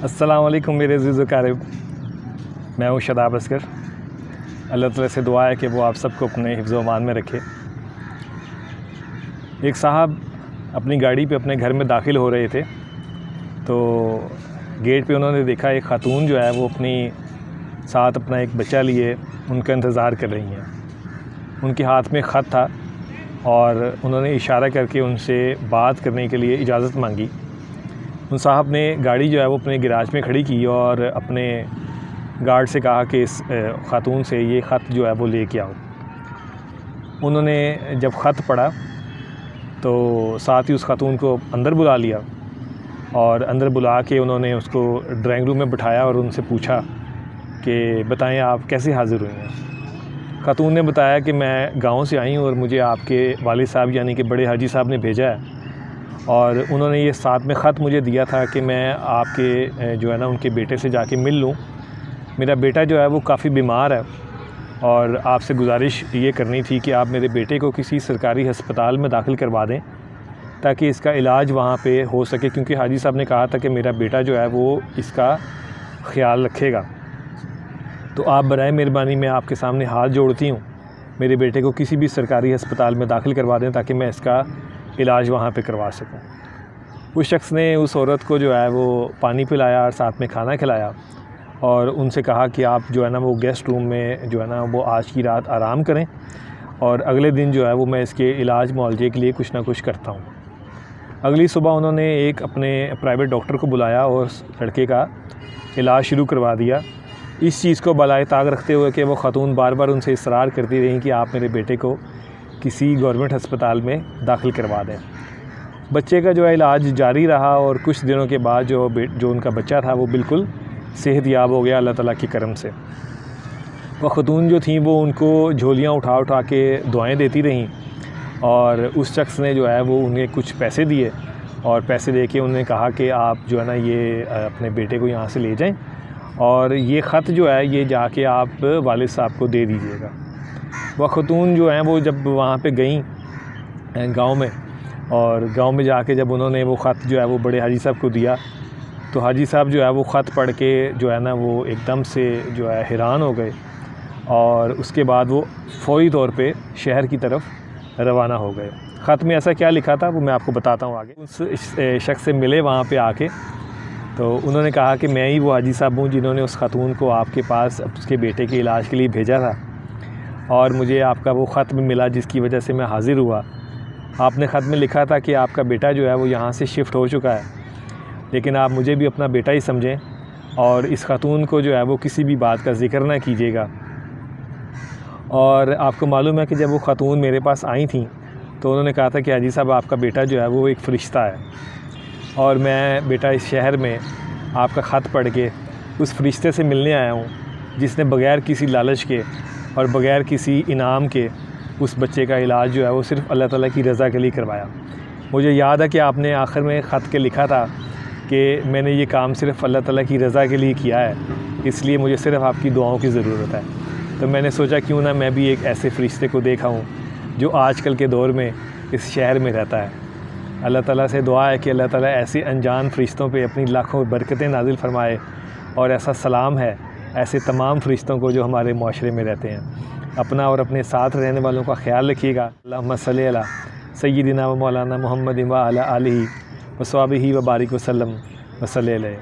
السلام علیکم میرے عزیز و اقارب، میں ہوں شاداب اصغر۔ اللہ تعالیٰ سے دعا ہے کہ وہ آپ سب کو اپنے حفظ و امان میں رکھے۔ ایک صاحب اپنی گاڑی پہ اپنے گھر میں داخل ہو رہے تھے، تو گیٹ پہ انہوں نے دیکھا ایک خاتون جو ہے وہ اپنی ساتھ اپنا ایک بچہ لیے ان کا انتظار کر رہی ہیں۔ ان کے ہاتھ میں خط تھا اور انہوں نے اشارہ کر کے ان سے بات کرنے کے لیے اجازت مانگی۔ ان صاحب نے گاڑی جو ہے وہ اپنے گراج میں کھڑی کی اور اپنے گارڈ سے کہا کہ اس خاتون سے یہ خط جو ہے وہ لے کے آؤ۔ انہوں نے جب خط پڑھا تو ساتھ ہی اس خاتون کو اندر بلا لیا اور اندر بلا کے انہوں نے اس کو ڈرائنگ روم میں بٹھایا اور ان سے پوچھا کہ بتائیں آپ کیسے حاضر ہوئی ہیں۔ خاتون نے بتایا کہ میں گاؤں سے آئی ہوں اور مجھے آپ کے والد صاحب یعنی کہ بڑے حاجی صاحب نے بھیجا ہے، اور انہوں نے یہ ساتھ میں خط مجھے دیا تھا کہ میں آپ کے جو ہے نا ان کے بیٹے سے جا کے مل لوں۔ میرا بیٹا جو ہے وہ کافی بیمار ہے اور آپ سے گزارش یہ کرنی تھی کہ آپ میرے بیٹے کو کسی سرکاری ہسپتال میں داخل کروا دیں تاکہ اس کا علاج وہاں پہ ہو سکے، کیونکہ حاجی صاحب نے کہا تھا کہ میرا بیٹا جو ہے وہ اس کا خیال رکھے گا۔ تو آپ برائے مہربانی میں آپ کے سامنے ہاتھ جوڑتی ہوں، میرے بیٹے کو کسی بھی سرکاری ہسپتال میں داخل کروا دیں تاکہ میں اس کا علاج وہاں پہ کروا سکوں۔ اس شخص نے اس عورت کو جو ہے وہ پانی پلایا اور ساتھ میں کھانا کھلایا اور ان سے کہا کہ آپ جو ہے نا وہ گیسٹ روم میں جو ہے نا وہ آج کی رات آرام کریں اور اگلے دن جو ہے وہ میں اس کے علاج معالجے کے لیے کچھ نہ کچھ کرتا ہوں۔ اگلی صبح انہوں نے ایک اپنے پرائیویٹ ڈاکٹر کو بلایا اور اس لڑکے کا علاج شروع کروا دیا، اس چیز کو بالائے طاق رکھتے ہوئے کہ وہ خاتون بار بار ان سے اصرار کرتی رہیں کہ آپ میرے بیٹے کو کسی گورنمنٹ ہسپتال میں داخل کروا دیں۔ بچے کا جو ہے علاج جاری رہا اور کچھ دنوں کے بعد جو ان کا بچہ تھا وہ بالکل صحت یاب ہو گیا اللہ تعالیٰ کے کرم سے۔ وہ خاتون جو تھیں وہ ان کو جھولیاں اٹھا اٹھا کے دعائیں دیتی رہیں، اور اس شخص نے جو ہے وہ انہیں کچھ پیسے دیے اور پیسے دے کے انہوں نے کہا کہ آپ جو ہے نا یہ اپنے بیٹے کو یہاں سے لے جائیں اور یہ خط جو ہے یہ جا کے آپ والد صاحب کو دے دیجیے گا۔ وہ خاتون جو ہیں وہ جب وہاں پہ گئیں گاؤں میں، اور گاؤں میں جا کے جب انہوں نے وہ خط جو ہے وہ بڑے حاجی صاحب کو دیا تو حاجی صاحب جو ہے وہ خط پڑھ کے جو ہے نا وہ ایک دم سے جو ہے حیران ہو گئے، اور اس کے بعد وہ فوری طور پہ شہر کی طرف روانہ ہو گئے۔ خط میں ایسا کیا لکھا تھا وہ میں آپ کو بتاتا ہوں آگے۔ اس شخص سے ملے وہاں پہ آ کے، تو انہوں نے کہا کہ میں ہی وہ حاجی صاحب ہوں جنہوں نے اس خاتون کو آپ کے پاس اس کے بیٹے کے علاج کے لیے بھیجا تھا، اور مجھے آپ کا وہ خط بھی ملا جس کی وجہ سے میں حاضر ہوا۔ آپ نے خط میں لکھا تھا کہ آپ کا بیٹا جو ہے وہ یہاں سے شفٹ ہو چکا ہے، لیکن آپ مجھے بھی اپنا بیٹا ہی سمجھیں اور اس خاتون کو جو ہے وہ کسی بھی بات کا ذکر نہ کیجیے گا۔ اور آپ کو معلوم ہے کہ جب وہ خاتون میرے پاس آئی تھیں تو انہوں نے کہا تھا کہ حاجی صاحب آپ کا بیٹا جو ہے وہ ایک فرشتہ ہے، اور میں بیٹا اس شہر میں آپ کا خط پڑھ کے اس فرشتے سے ملنے آیا ہوں جس نے بغیر کسی لالچ کے اور بغیر کسی انعام کے اس بچے کا علاج جو ہے وہ صرف اللہ تعالیٰ کی رضا کے لیے کروایا۔ مجھے یاد ہے کہ آپ نے آخر میں خط کے لکھا تھا کہ میں نے یہ کام صرف اللہ تعالیٰ کی رضا کے لیے کیا ہے، اس لیے مجھے صرف آپ کی دعاؤں کی ضرورت ہے۔ تو میں نے سوچا کیوں نہ میں بھی ایک ایسے فرشتے کو دیکھا ہوں جو آج کل کے دور میں اس شہر میں رہتا ہے۔ اللہ تعالیٰ سے دعا ہے کہ اللہ تعالیٰ ایسے انجان فرشتوں پہ اپنی لاکھوں برکتیں نازل فرمائے، اور ایسا سلام ہے ایسے تمام فرشتوں کو جو ہمارے معاشرے میں رہتے ہیں۔ اپنا اور اپنے ساتھ رہنے والوں کا خیال رکھیے گا۔ اللہم صلی علی سیدنا و مولانا محمد و علی آلہ و صحبہ و بارک وسلم و صلی علیہ۔